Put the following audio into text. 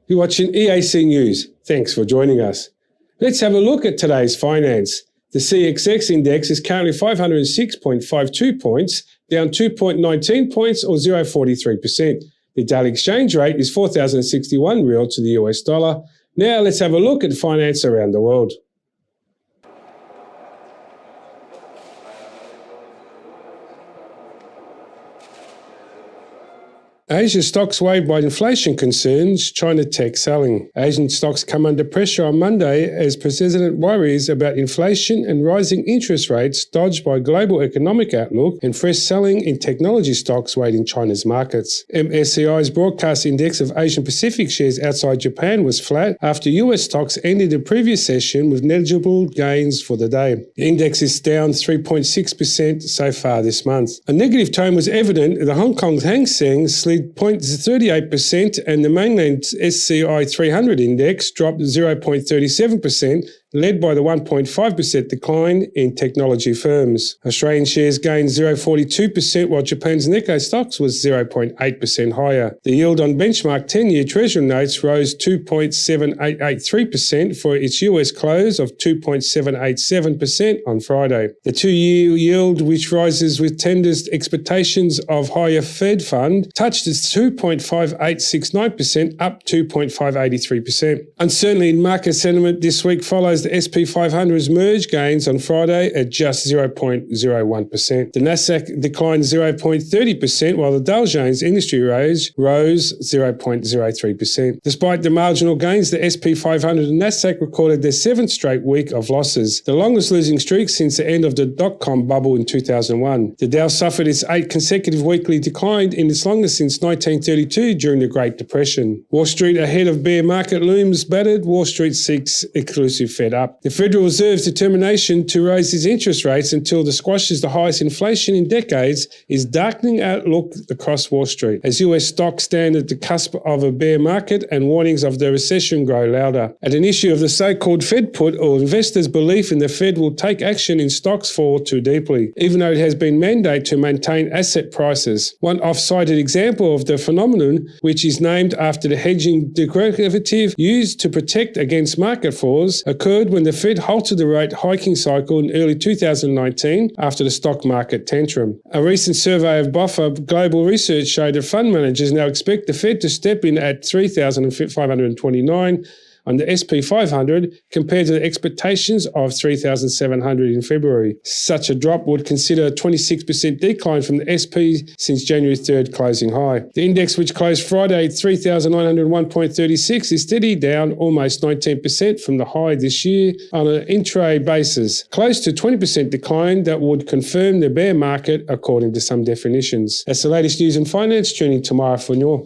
You're watching EAC News. Thanks for joining us. Let's have a look at today's finance. The CSX Index is currently 506.52 points, down 2.19 points or 0.43%. The daily exchange rate is 4,061 real to the US dollar. Now let's have a look at finance around the world. Asia stocks weighed by inflation concerns, China tech selling. Asian stocks come under pressure on Monday as persistent worries about inflation and rising interest rates dodged by global economic outlook and fresh selling in technology stocks weighed in China's markets. MSCI's broadcast index of Asian Pacific shares outside Japan was flat after US stocks ended the previous session with negligible gains for the day. The index is down 3.6% so far this month. A negative tone was evident at the Hong Kong Seng slid 0.38% and the mainland CSI300 Index dropped 0.37%, led by the 1.5% decline in technology firms. Australian shares gained 0.42%, while Japan's Nikkei stocks was 0.8% higher. The yield on benchmark 10-year Treasury notes rose 2.7883% for its US close of 2.787% on Friday. The 2-year yield, which rises with tenders' expectations of higher Fed fund, touched its 2.5869%, up 2.583%. Uncertainty in market sentiment this week follows the SP500's merge gains on Friday at just 0.01%. The Nasdaq declined 0.30%, while the Dow Jones industry rose 0.03%. Despite the marginal gains, the SP500 and Nasdaq recorded their 7th straight week of losses, the longest losing streak since the end of the dot-com bubble in 2001. The Dow suffered its 8th consecutive weekly decline in its longest since 1932 during the Great Depression. Wall Street ahead of bear market looms battered. Wall Street seeks exclusive Fed up. The Federal Reserve's determination to raise its interest rates until it squashes the highest inflation in decades is darkening outlook across Wall Street, as US stocks stand at the cusp of a bear market and warnings of the recession grow louder. At an issue of the so-called Fed put, or investors' belief in the Fed will take action in stocks fall too deeply, even though it has been mandated to maintain asset prices. One oft-cited example of the phenomenon, which is named after the hedging derivative used to protect against market falls, occurred when the Fed halted the rate hiking cycle in early 2019 after the stock market tantrum. A recent survey of Buffer Global Research showed that fund managers now expect the Fed to step in at 3,529 on the SP500 compared to the expectations of 3,700 in February. Such a drop would consider a 26% decline from the SP since January 3rd closing high. The index, which closed Friday at 3,901.36, is steady down almost 19% from the high this year on an intraday basis, close to 20% decline that would confirm the bear market according to some definitions. That's the latest news in finance. Tune in tomorrow for more.